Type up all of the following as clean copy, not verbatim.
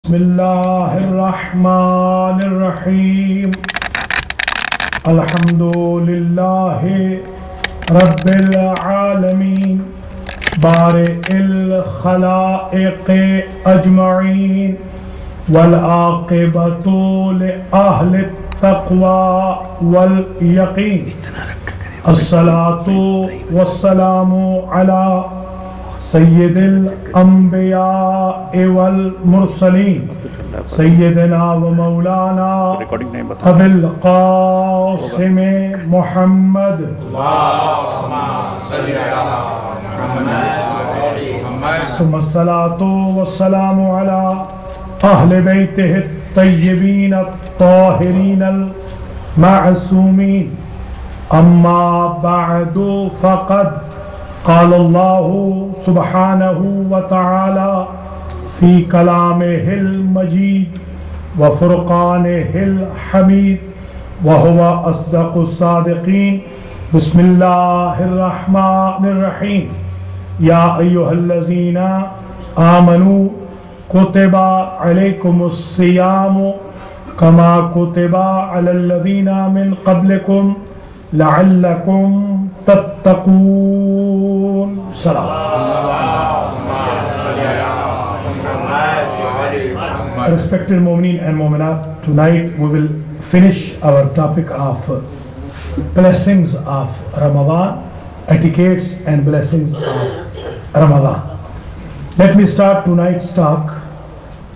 بسم الله الرحمن الرحيم الحمد لله رب العالمين بارئ الخلائق أجمعين والعاقبة لأهل التقوى واليقين الصلاة والسلام على سید الانبیاء والمرسلین سیدنا و مولانا ابی القاسم محمد ثم الصلاة والسلام على اہل بیتہ الطیبین الطاہرین المعصومین اما بعد فقد قال الله سبحانه وتعالى في كلامه المجيد وفرقانه الحميد وهو أصدق الصادقين بسم الله الرحمن الرحيم يا أيها الذين آمنوا كتب عليكم الصيام كما كتب على الذين من قبلكم لعلكم تتقون. Salam. Respected Mu'mineen and Mu'minat, tonight we will finish our topic of blessings of Ramadan, etiquettes and blessings of Ramadan. Let me start tonight's talk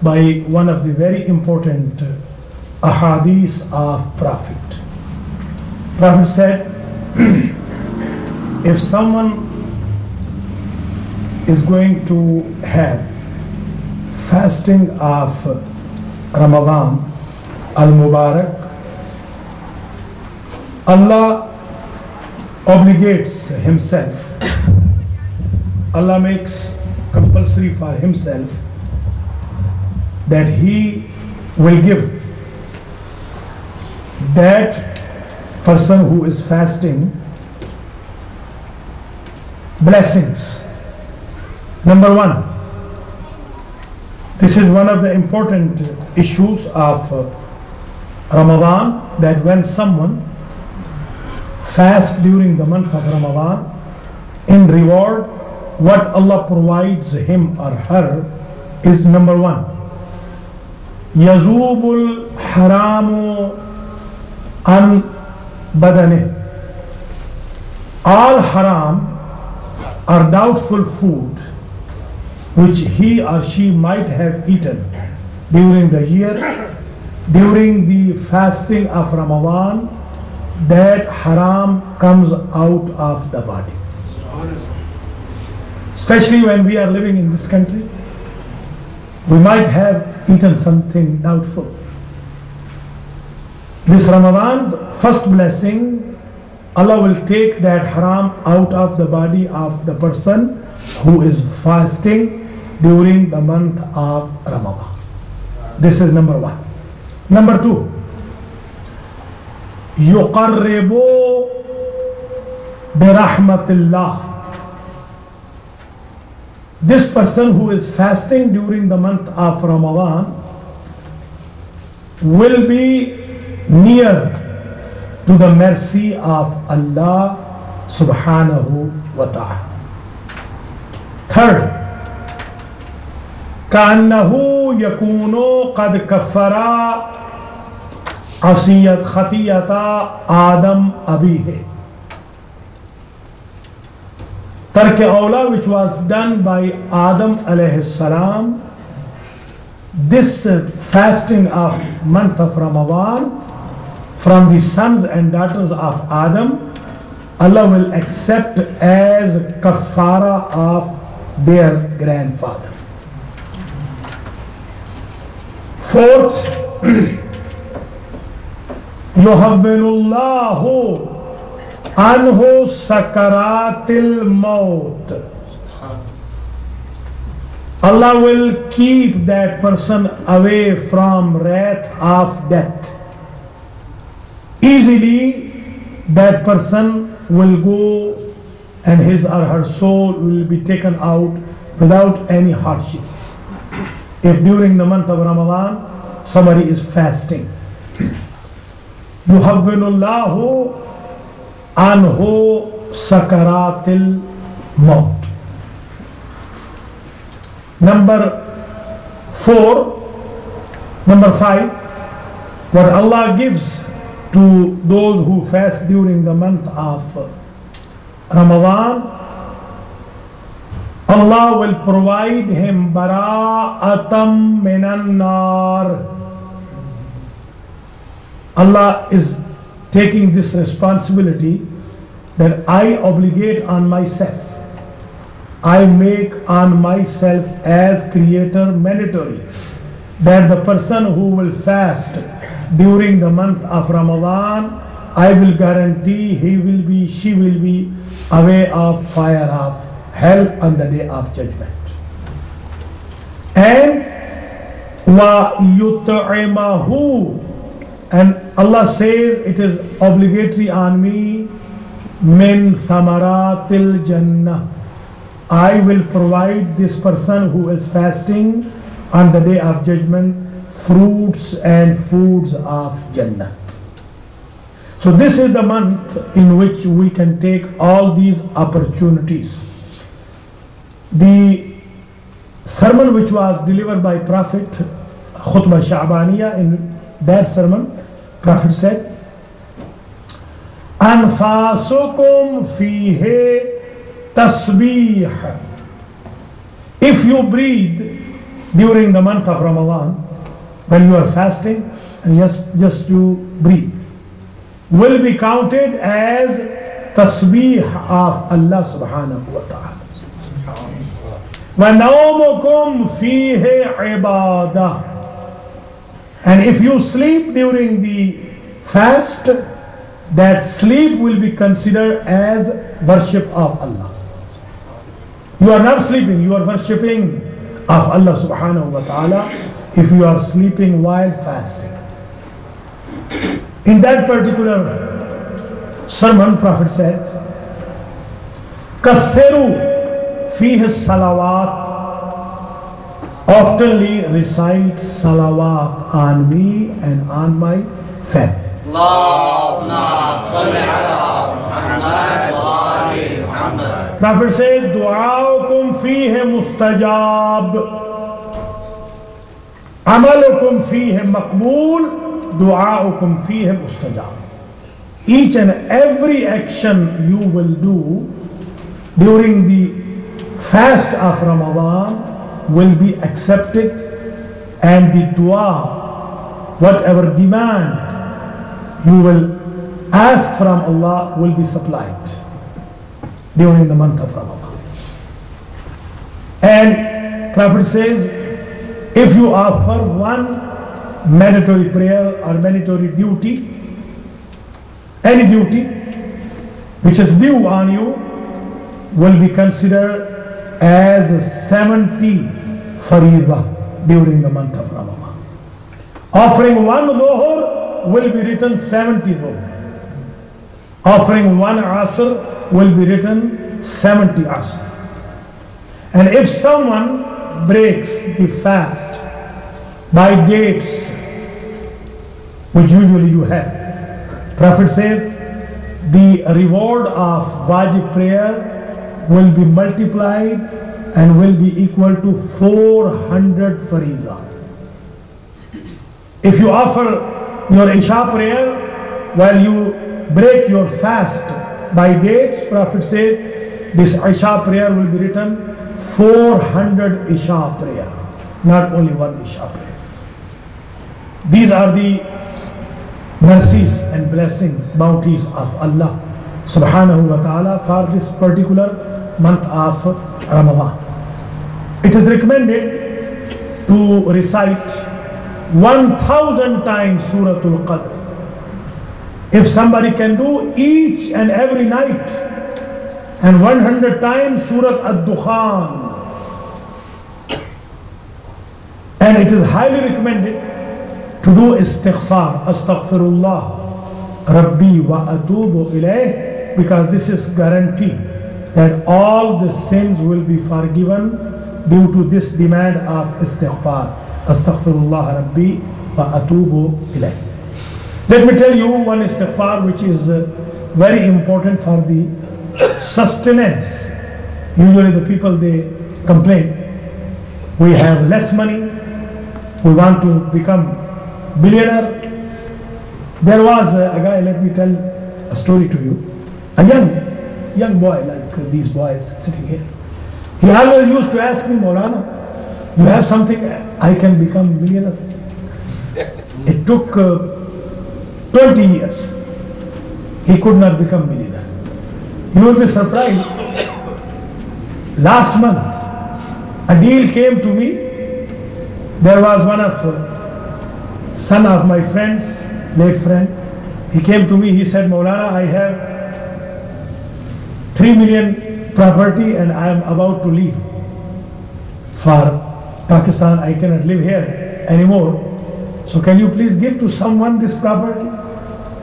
by one of the very important ahadith of Prophet. Prophet said, if someone is going to have fasting of Ramadan al-Mubarak, Allah obligates himself, Allah makes compulsory for himself that he will give that person who is fasting blessings. Number one, this is one of the important issues of Ramadan, that when someone fasts during the month of Ramadan, in reward what Allah provides him or her is number one, yazubul haramu an badane. All haram or doubtful food which he or she might have eaten during the year, during the fasting of Ramadan, that haram comes out of the body. Especially when we are living in this country, we might have eaten something doubtful. This Ramadan's first blessing, Allah will take that haram out of the body of the person who is fasting during the month of Ramadan. This is number one. Number two, yuqarribu birahmatillah. This person who is fasting during the month of Ramadan will be near to the mercy of Allah subhanahu wa ta'ala. Third, كأنه يكون قد كفر خطيئة آدم أبيه. Tark Awla, which was done by Adam alayhi salam, this fasting of month of Ramadan from the sons and daughters of Adam, Allah will accept as kafara of their grandfather. Fourth, yuhawwinullahu anhu sakaratil maut. Allah will keep that person away from wrath of death. Easily that person will go and his or her soul will be taken out without any hardship. if during the month of Ramadan somebody is fasting. يُحَوِّنُ اللَّهُ عَنْهُ سَكَرَاتِ الْمَوْتِ. Number 5, what Allah gives to those who fast during the month of Ramadan, Allah will provide him bara'atam minan nar. Allah is taking this responsibility that I obligate on myself. I make on myself as creator mandatory that the person who will fast during the month of Ramadan, I will guarantee she will be away of fire of hell on the day of judgment. And wa yut'imahu, and Allah says it is obligatory on me, min thamaratil jannah, I will provide this person who is fasting on the day of judgment fruits and foods of Jannah. So this is the month in which we can take all these opportunities. The sermon which was delivered by Prophet, Khutbah Sha'baniyah, in that sermon, Prophet said, Anfasukum fihe tasbih. If you breathe during the month of Ramadan, when you are fasting, and just you breathe, will be counted as tasbih of Allah subhanahu wa ta'ala. وَنَوْمُكُمْ فِيهِ عِبَادَةٌ. And if you sleep during the fast, that sleep will be considered as worship of Allah. You are not sleeping, you are worshipping of Allah subhanahu wa ta'ala if you are sleeping while fasting. In that particular sermon, Prophet said, Kathiru fihi salawat, oftenly recite salawat on me and on my family. Prophet said, Du'aukum fihi mustajab, amalukum fihi maqbool, du'aukum fihi mustajab. Each and every action you will do during the fast of Ramadan will be accepted, and the dua, whatever demand you will ask from Allah, will be supplied during the month of Ramadan. And Prophet says, if you offer one mandatory prayer or mandatory duty, any duty which is due on you, will be considered as 70 faridah during the month of Ramadan. Offering one dhuhr will be written 70 dhuhr. Offering one asr will be written 70 asr. And if someone breaks the fast by dates, which usually you have, Prophet says the reward of wajib prayer will be multiplied and will be equal to 400 fariza. If you offer your Isha prayer while you break your fast by dates, Prophet says this Isha prayer will be written 400 Isha prayer, not only one Isha prayer. These are the mercies and blessing bounties of Allah subhanahu wa ta'ala for this particular month of Ramadan. It is recommended to recite 1000 times Suratul Qadr. If somebody can do each and every night, and 100 times Surat Ad-Dukhan, and it is highly recommended to do istighfar, astaghfirullah rabbi wa atubu ilayh, because this is guarantee that all the sins will be forgiven due to this demand of istighfar. Astaghfirullah Rabbi wa atubu ilayh. Let me tell you one istighfar which is very important for the sustenance. Usually the people, they complain, we have less money, we want to become billionaire. There was a guy, let me tell a story to you, a young boy like these boys sitting here. He always used to ask me, Maulana, you have something I can become millionaire? It took 20 years. He could not become millionaire. You will be surprised. Last month, a deal came to me. There was one of son of my friends, late friend. He came to me. He said, Maulana, I have 3 million property and I am about to leave for Pakistan. I cannot live here anymore. So can you please give to someone this property?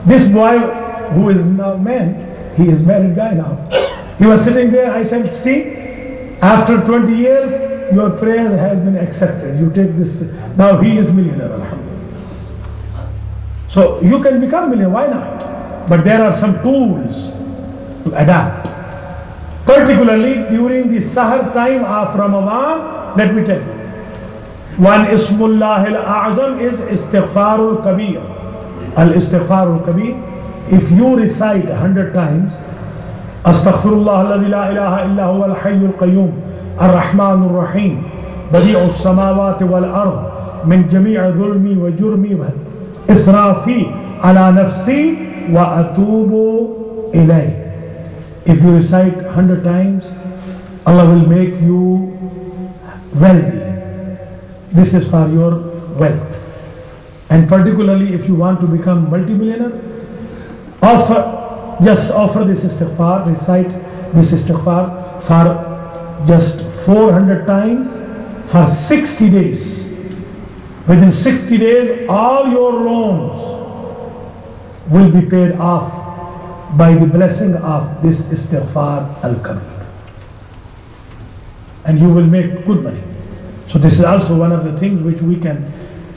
This boy, who is now man, he is married guy now. He was sitting there. I said, see, after 20 years, your prayer has been accepted. You take this. Now he is millionaire, alhamdulillah. So you can become millionaire, why not? But there are some tools to adapt. Particularly during the Sahar time of Ramadan, let me tell you. One Ismullah al-A'zam is Istighfarul Kabir. Al-Istighfarul Kabir. If you recite 100 times, Astaghfirullah alladhi la ilaha illa huwa al-hayyul qayyum ar-Rahmanur Rahim badi'us samawati wal ard min jami'i dhulmi wa jurmi wa israfi ala nafsi wa atubu ilayh. If you recite 100 times, Allah will make you wealthy. This is for your wealth. And particularly if you want to become multimillionaire, just offer this istighfar, recite this istighfar for just 400 times for 60 days. Within 60 days, all your loans will be paid off by the blessing of this istighfar al-kabir. And you will make good money. So this is also one of the things which we can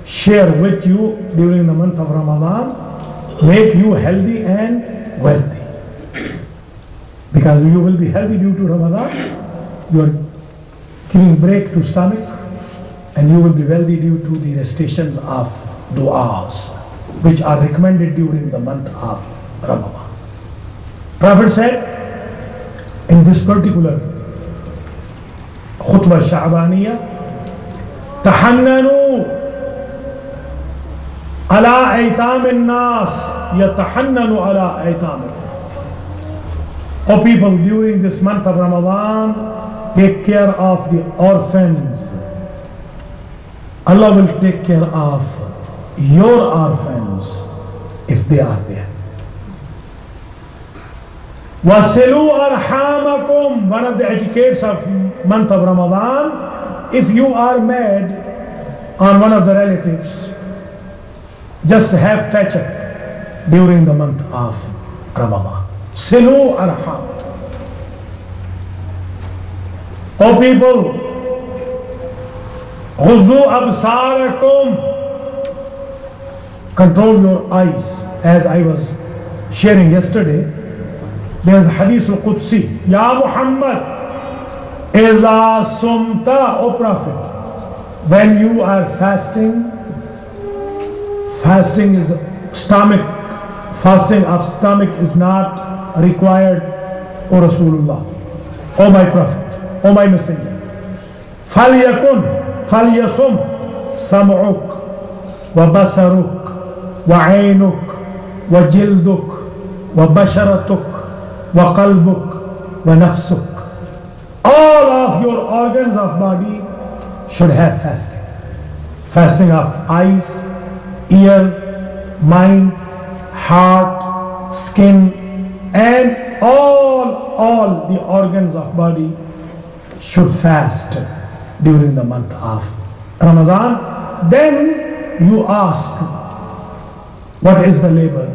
share with you during the month of Ramadan, make you healthy and wealthy. Because you will be healthy due to Ramadan, you are giving break to stomach, and you will be wealthy due to the recitations of du'as, which are recommended during the month of Ramadan. Prophet said, in this particular khutbah Sha'baniyah, تحننوا على أيتام الناس يتحننوا على أيتامكم. O people, during this month of Ramadan, take care of the orphans. Allah will take care of your orphans if they are there. وَصِلُوا أَرْحَامَكُمْ. One of the etiquettes of month of Ramadan, if you are mad on one of the relatives, just have patch up during the month of Ramadan. Silu arham. O people, Ghuzu absarakum. Control your eyes. As I was sharing yesterday, there's a hadith al-Qudsi. Ya Muhammad, Iza sumta, O Prophet, when you are fasting, fasting is stomach, fasting of stomach is not required, O Rasulullah, O my Prophet, O my Messenger. فَلْيَكُنْ فَلْيَصُمْ سَمْعُكْ وَبَصَرُكْ وَعَيْنُكْ وَجِلْدُكْ وَبَشَرَتُكْ وَقَلْبُكْ وَنَفْسُكْ. All of your organs of body should have fasting. Fasting of eyes, ear, mind, heart, skin, and all the organs of body should fast during the month of Ramadan. Then you ask, what is the labor?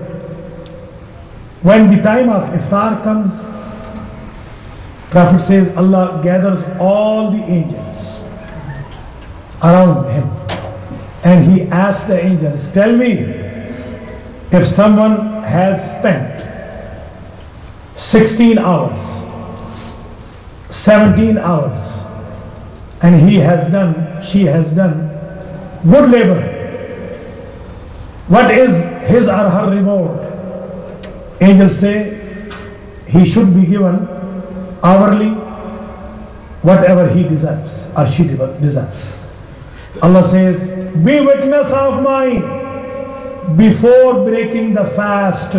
When the time of iftar comes, Prophet says Allah gathers all the angels around him. And he asked the angels, tell me, if someone has spent 16 hours, 17 hours, and she has done good labor, what is his or her reward? Angels say he should be given hourly whatever he deserves or she deserves. Allah says, be witness of mine, before breaking the fast,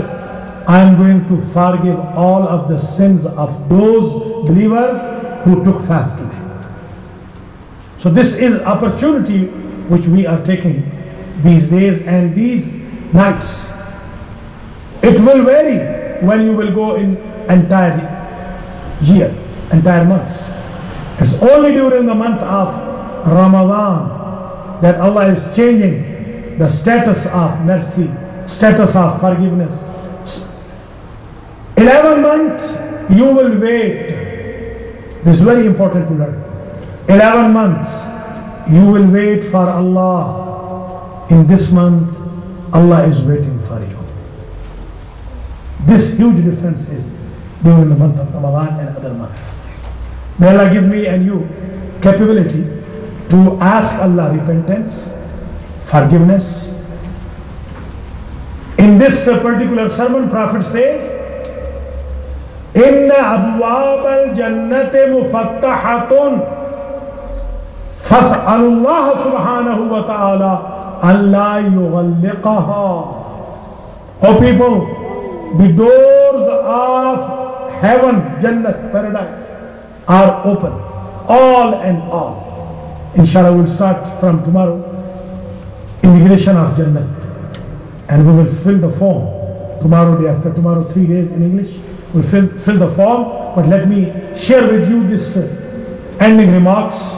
I am going to forgive all of the sins of those believers who took fast today. So this is opportunity which we are taking these days and these nights. It will vary when you will go in entire year, entire months. It's only during the month of Ramadan that Allah is changing the status of mercy, status of forgiveness. 11 months you will wait. This is very important to learn. 11 months you will wait for Allah. In this month, Allah is waiting for you. This huge difference is during the month of Ramadan and other months. May Allah give me and you capability to ask Allah repentance, forgiveness. In this particular sermon, Prophet says, إِنَّ أَبْوَابَ الْجَنَّةِ مُفَتَّحَةٌ فَاسْأَلُوا اللَّهَ سُبْحَانَهُ وَتَعَالَى أَلَّا يُغَلِّقَهَا. O people, the doors of heaven, Jannat, paradise, are open, all and all. Inshallah, we'll start from tomorrow, immigration of Jannat, and we will fill the form tomorrow, day after tomorrow, 3 days in English. We'll fill the form, but let me share with you this ending remarks.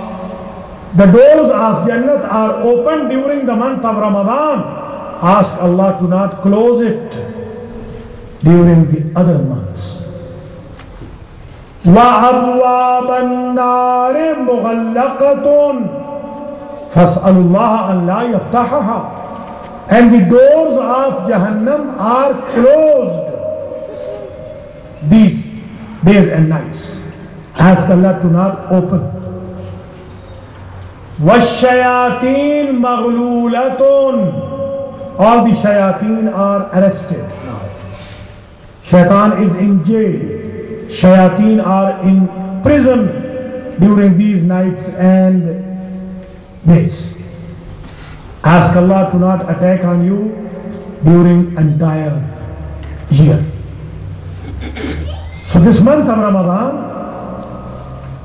The doors of Jannat are open during the month of Ramadan. Ask Allah to not close it during the other months. وَأَبْوَابَ النَّارِ مُغَلَّقَةٌ فَاسْأَلُوا اللَّهَ أَنْ لَا يَفْتَحَهَا. And the doors of Jahannam are closed these days and nights. Ask Allah to not open. وَالشَّيَاطِينَ مَغْلُولَةٌ. All the shayateen are arrested now. Shaitan is in jail. Shayateen are in prison during these nights and days. Ask Allah to not attack on you during entire year. So this month of Ramadan,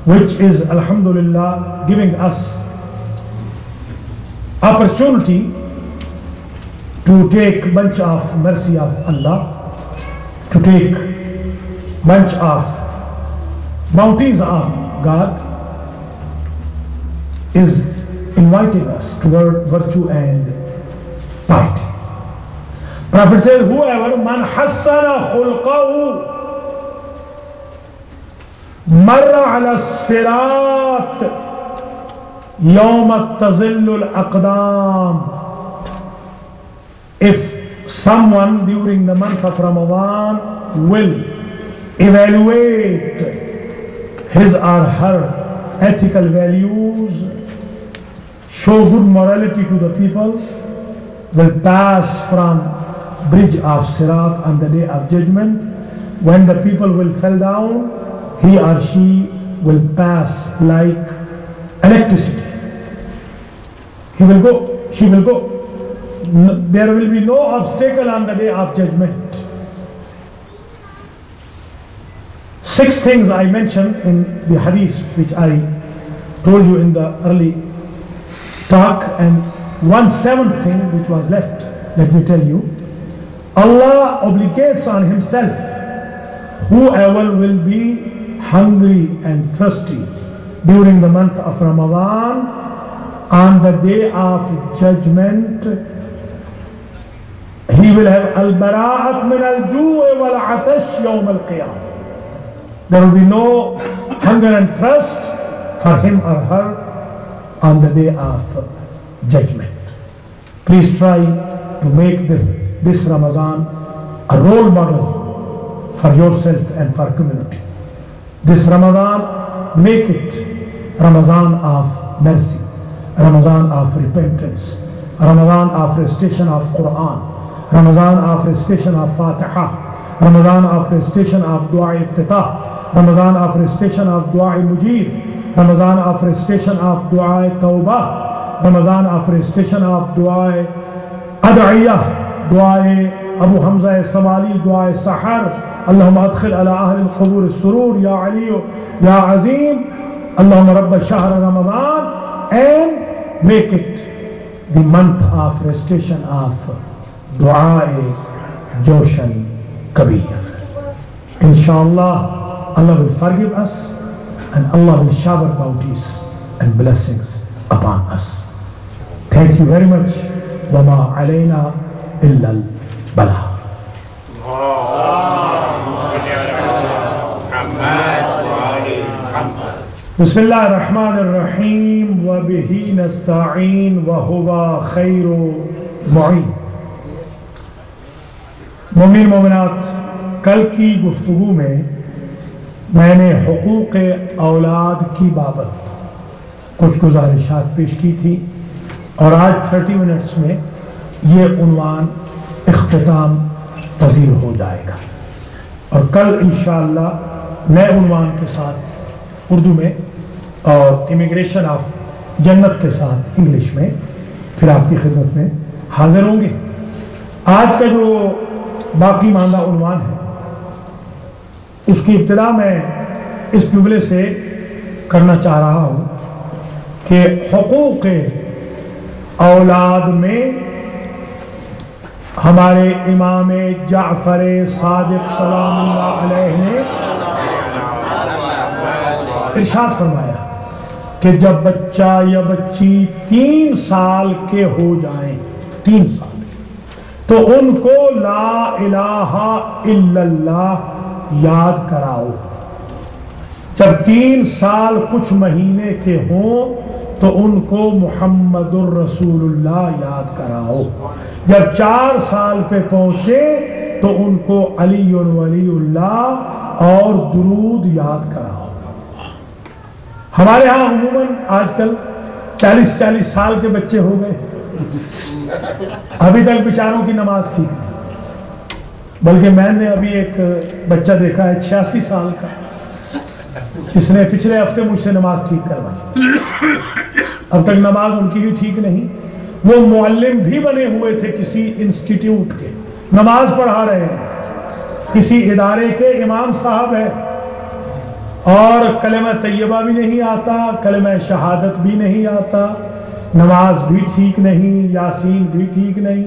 which is alhamdulillah giving us opportunity to take bunch of mercy of Allah, to take bunch of bounties of God, is inviting us toward virtue and piety. Prophet says, whoever man hassana khulqahu marra ala sirat yawma tazillu al-aqdam. If someone during the month of Ramadan will evaluate his or her ethical values, show good morality to the people, will pass from bridge of Sirat on the day of judgment. When the people will fall down, he or she will pass like electricity. He will go, she will go. There will be no obstacle on the day of judgment. 6 things I mentioned in the hadith which I told you in the early talk, and 1/7 thing which was left, let me tell you. Allah obligates on himself whoever will be hungry and thirsty during the month of Ramadan, on the day of judgment he will have al-bara'at min al-ju' wal-'atash yawm al-qiyamah. There will be no hunger and thirst for him or her on the day of judgment. Please try to make this Ramadan a role model for yourself and for community. This Ramadan, make it Ramadan of mercy, Ramadan of repentance, Ramadan of recitation of Quran, Ramadan of recitation of Fatiha, Ramadan of recitation of Dua Iftitah, Ramadan of recitation of Dua Mujib, Ramadan of recitation of Dua Tawbah, Ramadan of recitation of Dua Ad'iyah, Dua Abu Hamza Samali, Dua Sahar, Allahumma adkhil ala ahli al-qubur as-surur, Ya Ali, Ya Azim, Allahumma Rabba Shahr Ramadan, and make it the month of recitation of Dua Joshan Kabir. Inshallah, Allah will forgive us and Allah will shower bounties and blessings upon us. Thank you very much. وَمَا عَلَيْنَا إِلَّا الْبَلَاغُ. بسم اللہ الرحمن الرحیم وَبِهِ نَسْتَعِينُ وَهُوَ خَيْرُ مُعِينُ. مومن مومنات، کل کی گفتگو میں نے حقوق اولاد کی بابت کچھ گزارشات پیش کی تھی اور آج 30 منٹس میں یہ عنوان اختتام پذیر ہو جائے گا، اور کل انشاءاللہ نئے عنوان کے ساتھ اردو میں اور امیگریشن آف جنت کے ساتھ انگلش میں پھر آپ کی خدمت میں حاضر ہوں گے. آج کا جو باقی ماندہ عنوان ہے اس کی ابتدا میں اس جملے سے کرنا چاہ رہا ہوں کہ حقوق اولاد میں ہمارے امام جعفر صادق سلام اللہ علیہ نے ارشاد فرمایا کہ جب بچہ یا بچی 3 سال کے ہو جائیں، 3 سال، تو ان کو لا الہ الا اللہ یاد کراؤ. جب 3 سال کچھ مہینے کے ہوں تو ان کو محمد الرسول اللہ یاد کراؤ. جب 4 سال پہ پہنچے تو ان کو علی ولی اللہ اور درود یاد کراؤ. ہمارے ہاں عموماً آج کل 40 سال کے بچے ہو گئے، ابھی تک بیچاروں کی نماز ٹھیک نہیں. بلکہ میں نے ابھی ایک بچہ دیکھا ہے 86 سال کا، اس نے پچھلے ہفتے مجھ سے نماز ٹھیک کروائی. اب تک نماز ان کی ہی ٹھیک نہیں. وہ معلم بھی بنے ہوئے تھے کسی انسٹیٹیوٹ کے، نماز پڑھا رہے ہیں، کسی ادارے کے امام صاحب ہیں، اور کلمہ طیبہ بھی نہیں آتا، کلمہ شہادت بھی نہیں آتا، نماز بھی ٹھیک نہیں، یاسین بھی ٹھیک نہیں،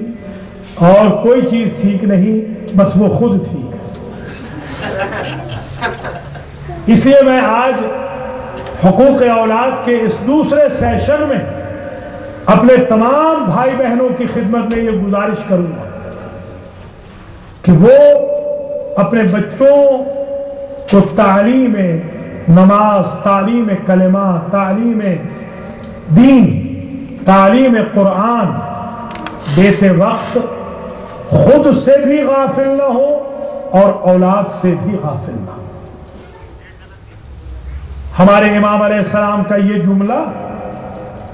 اور کوئی چیز ٹھیک نہیں، بس وہ خود ٹھیک ہے. اس لیے میں آج حقوق اولاد کے اس دوسرے سیشن میں اپنے تمام بھائی بہنوں کی خدمت میں یہ گزارش کروں گا کہ وہ اپنے بچوں کو تعلیم نماز، تعلیم کلمہ، تعلیم دین، تعلیم قرآن دیتے وقت خود سے بھی غافل نہ ہو اور اولاد سے بھی غافل نہ ہو. ہمارے امام علیہ السلام کا یہ جملہ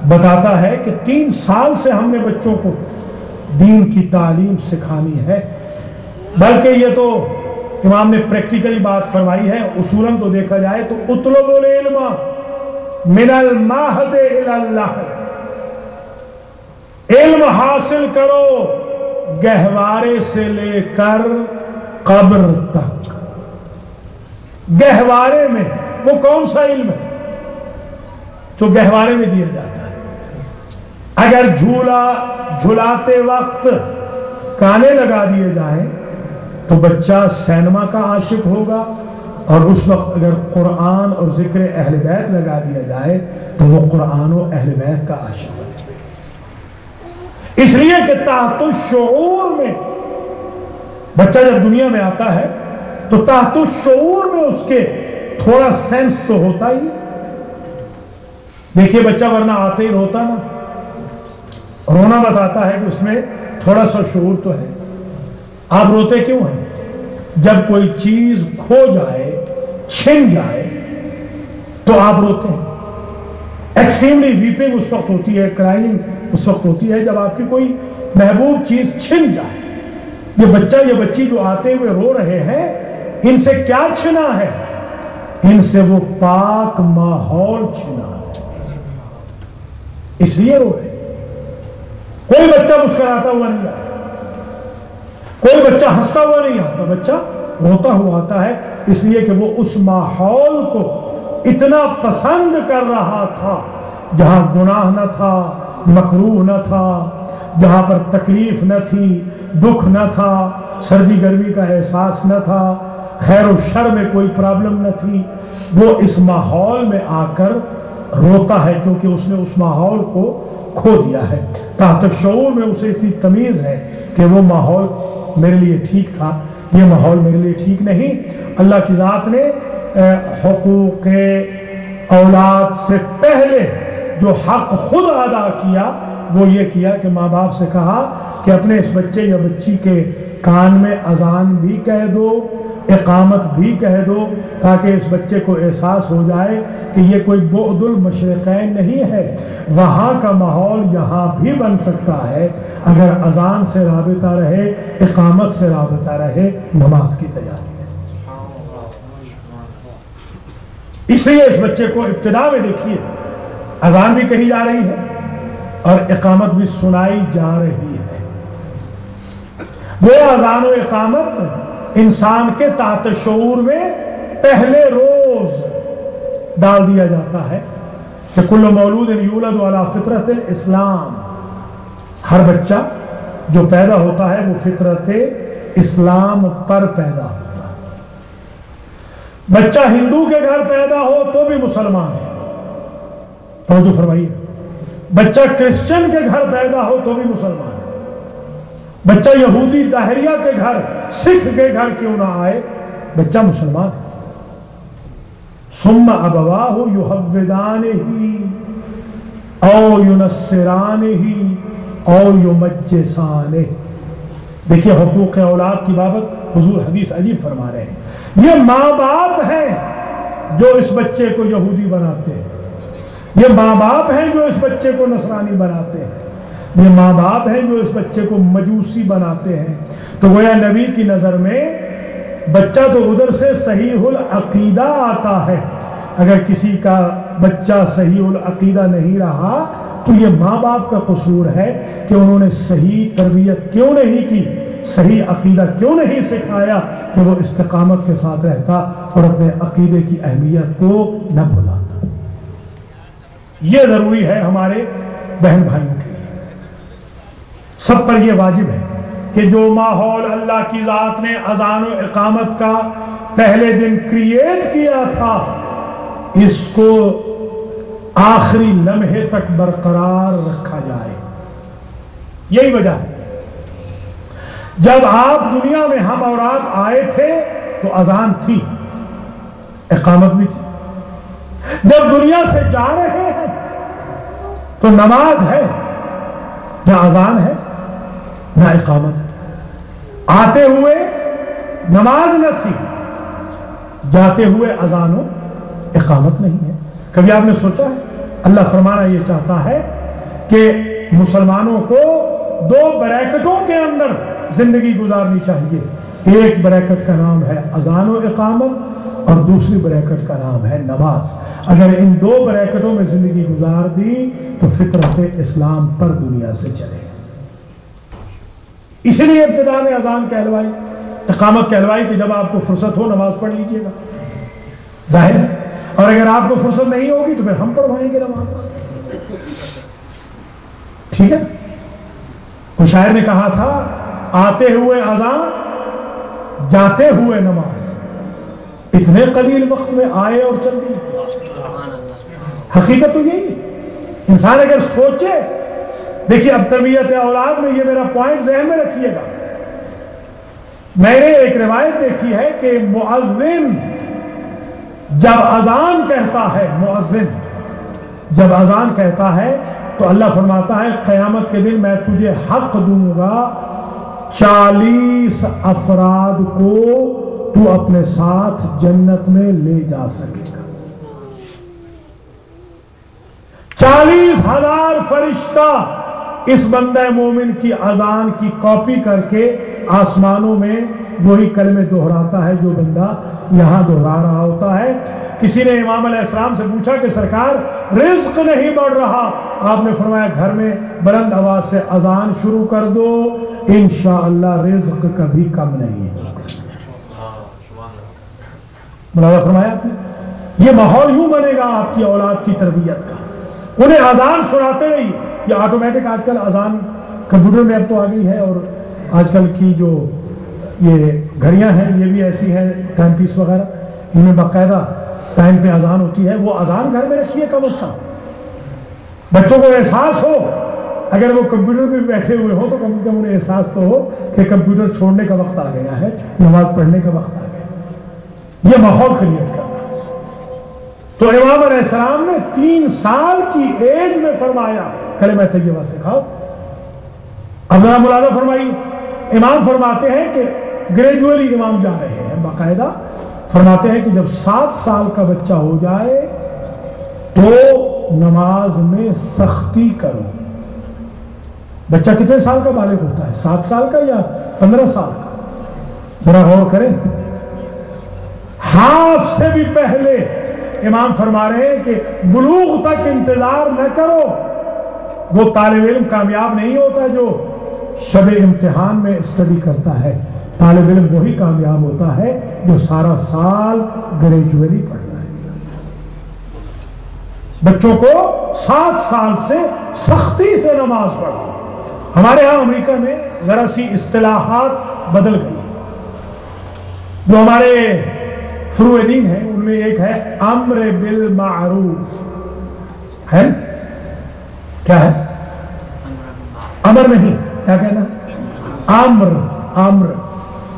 بتاتا ہے کہ 3 سال سے ہم نے بچوں کو دین کی تعلیم سکھانی ہے. بلکہ یہ تو امام نے پریکٹیکلی بات فرمائی ہے. اصولاً تو دیکھا جائے تو اطلبوا العلم من المہد الی اللحد، علم حاصل کرو گہوارے سے لے کر قبر تک. گہوارے میں وہ کون سا علم ہے جو گہوارے میں دیا جاتا ہے؟ اگر جھولا جھلاتے وقت کانے لگا دیے جائیں تو بچہ سینما کا عاشق ہوگا، اور اس وقت اگر قرآن اور ذکر اہل بیت لگا دیا جائے تو وہ قرآن و اہل بیت کا عاشق ہوگا. اس لیے کہ تحت الشعور میں بچہ جب دنیا میں آتا ہے تو تحت الشعور میں اس کے تھوڑا سینس تو ہوتا ہی. دیکھیے بچہ ورنہ آتے ہی روتا نا، رونا بتاتا ہے کہ اس میں تھوڑا سا شعور تو ہے. آپ روتے کیوں ہیں؟ جب کوئی چیز کھو جائے، چھن جائے تو آپ روتے ہیں. ایکسٹریملی ویپنگ اس وقت ہوتی ہے، کرائنگ اس وقت ہوتی ہے جب آپ کی کوئی محبوب چیز چھن جائے. یہ بچہ یہ بچی جو آتے ہوئے رو رہے ہیں، ان سے کیا چھنا ہے؟ ان سے وہ پاک ماحول چھنا ہے، اس لیے رو رہے. کوئی بچہ مسکراتا ہوا نہیں آتا، کوئی بچہ ہنستا ہوا نہیں آتا، بچہ روتا ہوا آتا ہے، اس لیے کہ وہ اس ماحول کو اتنا پسند کر رہا تھا جہاں گناہ نہ تھا، مکروہ نہ تھا، جہاں پر تکلیف نہ تھی، دکھ نہ تھا، سردی گرمی کا احساس نہ تھا، خیر و شر میں کوئی پرابلم نہ تھی. وہ اس ماحول میں آ کر روتا ہے کیونکہ اس نے اس ماحول کو کھو دیا ہے. تحت شعور میں اسے اتنی تمیز ہے کہ وہ ماحول میرے لیے ٹھیک تھا، یہ ماحول میرے لیے ٹھیک نہیں. اللہ کی ذات نے حقوق اولاد سے پہلے جو حق خود ادا کیا وہ یہ کیا کہ ماں باپ سے کہا کہ اپنے اس بچے یا بچی کے کان میں اذان بھی کہہ دو، اقامت بھی کہہ دو، تاکہ اس بچے کو احساس ہو جائے کہ یہ کوئی بعد المشرقین نہیں ہے، وہاں کا ماحول یہاں بھی بن سکتا ہے اگر اذان سے رابطہ رہے، اقامت سے رابطہ رہے، نماز کی تیاری. اس لیے اس بچے کو ابتدا میں دیکھیے اذان بھی کہی جا رہی ہے اور اقامت بھی سنائی جا رہی ہے. وہ اذان و اقامت انسان کے تحت شعور میں پہلے روز ڈال دیا جاتا ہے کہ کل مولود یولد علی فطرت الاسلام، ہر بچہ جو پیدا ہوتا ہے وہ فطرت اسلام پر پیدا ہوتا ہے. بچہ ہندو کے گھر پیدا ہو تو بھی مسلمان ہے، توجہ فرمائیے. بچہ کرسچن کے گھر پیدا ہو تو بھی مسلمان ہے. بچہ یہودی داہریہ کے گھر، سکھ کے گھر کیوں نہ آئے، بچہ مسلمان ہے. ثم ابواہ یحودانہ او ینصرانہ او یمجسانہ. دیکھیے حقوق اولاد کی بابت حضور حدیث عجیب فرما رہے ہیں. یہ ماں باپ ہیں جو اس بچے کو یہودی بناتے ہیں، یہ ماں باپ ہیں جو اس بچے کو نصرانی بناتے ہیں، یہ ماں باپ ہیں جو اس بچے کو مجوسی بناتے ہیں. تو گویا نبی کی نظر میں بچہ تو ادھر سے صحیح العقیدہ آتا ہے. اگر کسی کا بچہ صحیح العقیدہ نہیں رہا تو یہ ماں باپ کا قصور ہے کہ انہوں نے صحیح تربیت کیوں نہیں کی، صحیح عقیدہ کیوں نہیں سکھایا کہ وہ استقامت کے ساتھ رہتا اور اپنے عقیدے کی اہمیت کو نہ بھلاتا. یہ ضروری ہے ہمارے بہن بھائیوں کے لیے. سب پر یہ واجب ہے کہ جو ماحول اللہ کی ذات نے اذان و اقامت کا پہلے دن کریٹ کیا تھا اس کو آخری لمحے تک برقرار رکھا جائے. یہی وجہ ہے جب آپ دنیا میں ہم اور آپ آئے تھے تو اذان تھی، اقامت بھی تھی. جب دنیا سے جا رہے ہیں تو نماز ہے، نہ اذان ہے نہ اقامت ہے. آتے ہوئے نماز نہ تھی، جاتے ہوئے اذان و اقامت نہیں ہے. کبھی آپ نے سوچا ہے اللہ فرمانا یہ چاہتا ہے کہ مسلمانوں کو دو بریکٹوں کے اندر زندگی گزارنی چاہیے. ایک بریکٹ کا نام ہے اذان و اقامت اور دوسری بریکٹ کا نام ہے نماز. اگر ان دو بریکٹوں میں زندگی گزار دی تو فطرت اسلام پر دنیا سے چلے. اسی لیے ابتدا میں اذان کہلوائی، اقامت کہلوائی کہ جب آپ کو فرصت ہو نماز پڑھ لیجئے گا. ظاہر ہے، اور اگر آپ کو فرصت نہیں ہوگی تو پھر ہم پڑھوائیں گے نماز. ٹھیک ہے. وہ شاعر نے کہا تھا آتے ہوئے اذان جاتے ہوئے نماز، اتنے قلیل وقت میں آئے اور چل گئی. حقیقت تو یہی ہے. انسان اگر سوچے، دیکھیے اب تربیت اولاد میں یہ میرا پوائنٹ ذہن میں رکھیے گا. میں نے ایک روایت دیکھی ہے کہ مؤذن جب اذان کہتا ہے، مؤذن جب اذان کہتا ہے تو اللہ فرماتا ہے قیامت کے دن میں تجھے حق دوں گا 40 افراد کو تو اپنے ساتھ جنت میں لے جا سکے گا۔ 40,000 فرشتہ اس بندہ مومن کی اذان کی کاپی کر کے آسمانوں میں وہی کلمے دہراتا ہے جو بندہ یہاں دہرا رہا ہوتا ہے۔ کسی نے امام علیہ السلام سے پوچھا کہ سرکار رزق نہیں بڑھ رہا، آپ نے فرمایا گھر میں بلند آواز سے اذان شروع کر دو، انشاءاللہ رزق کبھی کم نہیں ہے۔ ملاحظہ فرمایا آپ نے؟ یہ ماحول یوں بنے گا آپ کی اولاد کی تربیت کا، انہیں اذان سناتے رہیے۔ یہ آٹومیٹک آج کل اذان کمپیوٹر میں اب تو آ گئی ہے، اور آج کل کی جو یہ گھڑیاں ہیں یہ بھی ایسی ہیں ٹائم پیس وغیرہ، ان میں باقاعدہ ٹائم پہ اذان ہوتی ہے۔ وہ اذان گھر میں رکھیے کم از کم، بچوں کو احساس ہو، اگر وہ کمپیوٹر پہ بیٹھے ہوئے ہوں تو کم از کم انہیں احساس تو ہو کہ کمپیوٹر چھوڑنے کا وقت آ گیا ہے، نماز پڑھنے کا وقت آ گیا۔ یہ ماحول کریٹ کرنا۔ تو امام علیہ السلام نے 3 سال کی ایج میں فرمایا کلمہ طیبہ سکھاؤ۔ اب ذرا ملاحظہ فرمائی، امام فرماتے ہیں کہ گریجولی امام جا رہے ہیں، باقاعدہ فرماتے ہیں کہ جب 7 سال کا بچہ ہو جائے تو نماز میں سختی کرو۔ بچہ کتنے سال کا بالغ ہوتا ہے؟ 7 سال کا یا 15 سال کا؟ ذرا غور کریں۔ ہاف سے بھی پہلے امام فرما رہے ہیں کہ بلوغ تک انتظار نہ کرو۔ وہ طالب علم کامیاب نہیں ہوتا جو شب امتحان میں اسٹڈی کرتا ہے، طالب علم وہی کامیاب ہوتا ہے جو سارا سال گریجویلی پڑھتا ہے۔ بچوں کو 7 سال سے سختی سے نماز پڑھو۔ ہمارے ہاں امریکہ میں ذرا سی اصطلاحات بدل گئی، جو ہمارے فروع دین ہیں ان میں ایک ہے امر بالمعروف، ہے کیا ہے؟ امر نہیں، کیا کہنا؟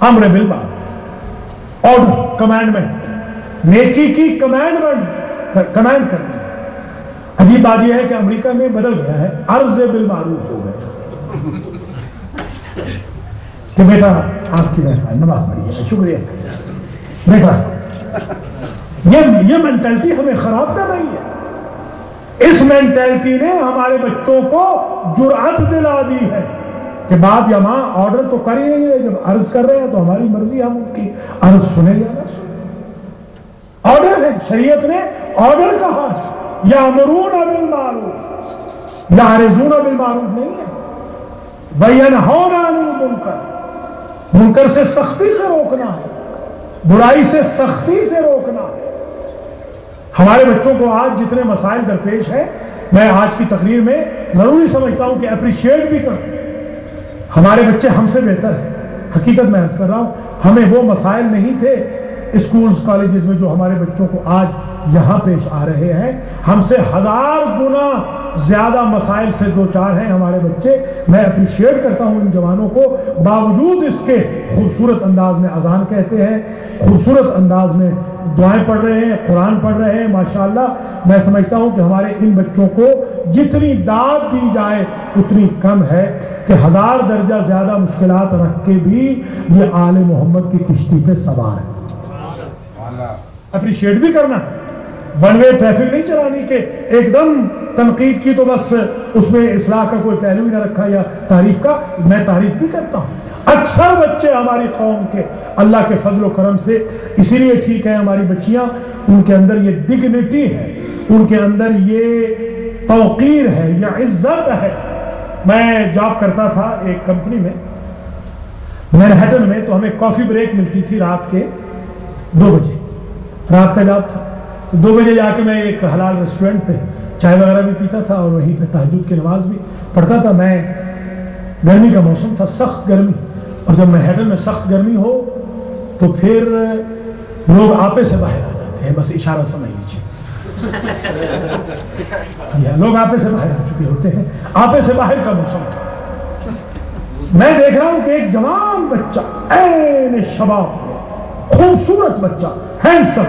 امر بالمعروف، آرڈر، کمانڈمنٹ، نیکی کی کمانڈ کرنی۔ عجیب بات یہ ہے کہ امریکہ میں بدل گیا ہے، عرض بالمعروف ہو گئے کہ بیٹا آپ کی مہربانی نماز پڑھی ہے، شکریہ بیٹا۔ یہ مینٹلٹی ہمیں خراب کر رہی ہے۔ اس مینٹلٹی نے ہمارے بچوں کو جرأت دلا دی ہے کہ باپ یا ماں آرڈر تو کر ہی نہیں رہے، جب عرض کر رہے ہیں تو ہماری مرضی، ہم ان کی عرض سنیں یا نہ سنیں۔ آرڈر ہے، شریعت نے آرڈر کہا ہے، یامرون بالمعروف، یعرضون بالمعروف نہیں ہے، وینہون عن المنکر، منکر سے سختی سے روکنا ہے، برائی سے سختی سے روکنا ہے۔ ہمارے بچوں کو آج جتنے مسائل درپیش ہیں، میں آج کی تقریر میں ضروری سمجھتا ہوں کہ اپریشیٹ بھی کروں۔ ہمارے بچے ہم سے بہتر ہیں، حقیقت میں عرض کر رہا ہوں۔ ہمیں وہ مسائل نہیں تھے اسکولز کالجز میں جو ہمارے بچوں کو آج یہاں پیش آ رہے ہیں۔ ہم سے 1000 گنا زیادہ مسائل سے دوچار ہیں ہمارے بچے۔ میں اپریشیٹ کرتا ہوں ان جوانوں کو، باوجود اس کے خوبصورت انداز میں اذان کہتے ہیں، خوبصورت انداز میں دعائیں پڑھ رہے ہیں، قرآن پڑھ رہے ہیں، ماشاءاللہ۔ میں سمجھتا ہوں کہ ہمارے ان بچوں کو جتنی داد دی جائے اتنی کم ہے کہ 1000 درجہ زیادہ مشکلات رکھ کے بھی یہ آل محمد کی کشتی پہ سوار ہے۔ اپریشیٹ بھی کرنا ہے، ون وے ٹریفک نہیں چلانی کہ ایک دم تنقید کی تو بس اس میں اصلاح کا کوئی پہلو ہی نہ رکھا یا تعریف کا۔ میں تعریف بھی کرتا ہوں، اکثر بچے ہماری قوم کے اللہ کے فضل و کرم سے اسی لیے ٹھیک ہے، ہماری بچیاں، ان کے اندر یہ ڈگنیٹی ہے، ان کے اندر یہ توقیر ہے، یہ عزت ہے۔ میں جاب کرتا تھا ایک کمپنی میں مینہٹن میں، تو ہمیں کافی بریک ملتی تھی رات کے 2 بجے، رات کا جاب تھا تو 2 بجے جا کے میں ایک حلال ریسٹورنٹ پہ چائے وغیرہ بھی پیتا تھا اور وہیں پہ تہجد کی نماز بھی پڑھتا تھا۔ میں گرمی کا موسم تھا، سخت گرمی، اور جب مینہٹن میں سخت گرمی ہو تو پھر لوگ آپے سے باہر آ جاتے ہیں، بس اشارہ سمجھ لیجیے۔ لوگ آپے سے باہر آ چکے ہوتے ہیں، آپے سے باہر کا موسم تھا۔ میں دیکھ رہا ہوں کہ ایک جوان بچہ عین شباب میں، خوبصورت بچہ، ہینڈسم،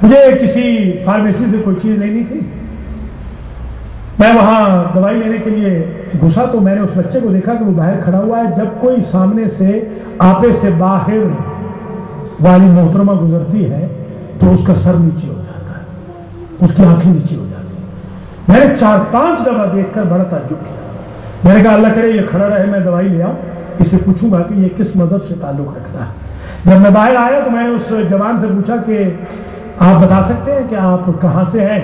مجھے کسی فارمیسی سے کوئی چیز لینی تھی، میں وہاں دوائی لینے کے لیے گھسا تو میں نے اس بچے کو دیکھا کہ وہ باہر کھڑا ہوا ہے. جب کوئی سامنے سے آپے سے باہر والی محترمہ گزرتی ہے تو اس کا سر نیچے ہو جاتا ہے, اس کی آنکھیں نیچے ہو جاتی ہیں. میں نے 4-5 دفعہ دیکھ کر بڑا تعجب کیا. میں نے کہا اللہ کرے یہ کھڑا رہے, میں دوائی لے آؤں, اس سے پوچھوں گا کہ یہ کس مذہب سے تعلق رکھتا ہے. جب میں باہر آیا تو میں نے اس جوان سے پوچھا کہ آپ بتا سکتے ہیں کہ آپ کہاں سے ہیں؟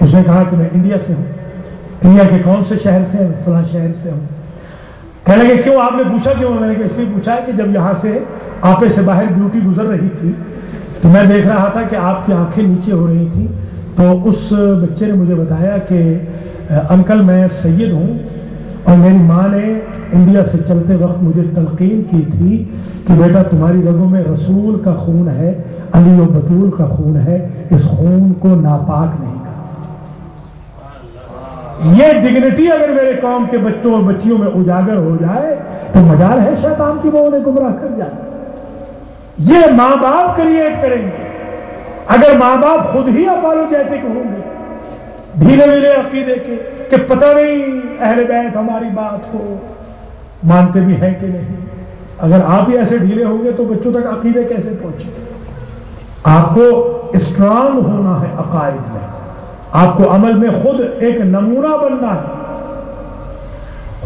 اس نے کہا کہ میں انڈیا سے ہوں. انڈیا کے کون سے شہر سے ہیں؟ فلاں شہر سے ہوں. کہنے لگے کیوں؟ آپ نے پوچھا کیوں؟ میں نے کہا اس لیے پوچھا ہے کہ جب یہاں سے آپے سے باہر بیوٹی گزر رہی تھی تو میں دیکھ رہا تھا کہ آپ کی آنکھیں نیچے ہو رہی تھیں. تو اس بچے نے مجھے بتایا کہ انکل میں سید ہوں اور میری ماں نے انڈیا سے چلتے وقت مجھے تلقین کی تھی کہ بیٹا تمہاری رگوں میں رسول کا خون ہے, علی و بطول کا خون ہے, اس خون کو ناپاک نہیں کرنا. یہ ڈگنیٹی اگر میرے قوم کے بچوں اور بچیوں میں اجاگر ہو جائے تو مجال ہے شیطان کی وہ انہیں گمراہ کر جائے. یہ ماں باپ کریٹ کریں گے. اگر ماں باپ خود ہی اپالوجیٹک ہوں گے, ڈھیلے ویلے عقیدے کے کہ پتہ نہیں اہل بیت ہماری بات کو مانتے بھی ہیں کہ نہیں, اگر آپ ہی ایسے ڈھیلے ہوں گے تو بچوں تک عقیدے کیسے پہنچے؟ آپ کو اسٹرانگ ہونا ہے عقائد میں, آپ کو عمل میں خود ایک نمونہ بننا ہے.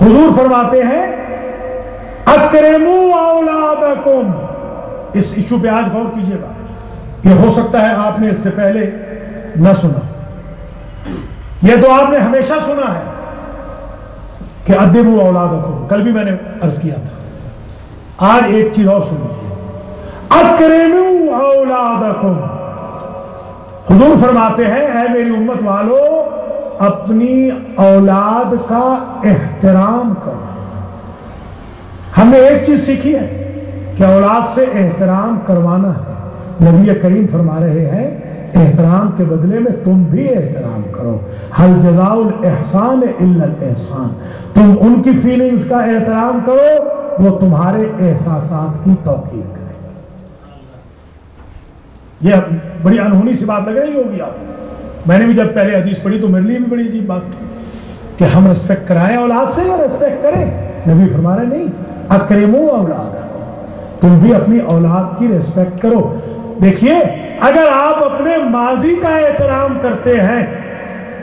حضور فرماتے ہیں اکرموا اولادکم. اس ایشو پہ آج غور کیجئے گا. یہ ہو سکتا ہے آپ نے اس سے پہلے نہ سنا, یہ تو آپ نے ہمیشہ سنا ہے کہ ادبوا اولادکم. کل بھی میں نے عرض کیا تھا, آج ایک چیز اور سن لیجیے, اکرموا اولادکم. حضور فرماتے ہیں اے میری امت والو اپنی اولاد کا احترام کرو. ہم نے ایک چیز سیکھی ہے کہ اولاد سے احترام کروانا ہے. نبی کریم فرما رہے ہیں احترام کے بدلے میں تم بھی احترام کرو. حل جزاء الاحسان الا الاحسان. تم ان کی فیلنگز کا احترام کرو وہ تمہارے احساسات کی توقیر کریں. یہ بڑی انہونی سی بات لگ رہی ہوگی آپ کو. میں نے بھی جب پہلے حدیث پڑھی تو میرے لیے بھی بڑی عجیب بات تھی کہ ہم ریسپیکٹ کرائیں اولاد سے یا ریسپیکٹ کریں. نبی فرما رہے نہیں, اکرموا اولادکم, تم بھی اپنی اولاد کی ریسپیکٹ کرو. دیکھیے اگر آپ اپنے ماضی کا احترام کرتے ہیں,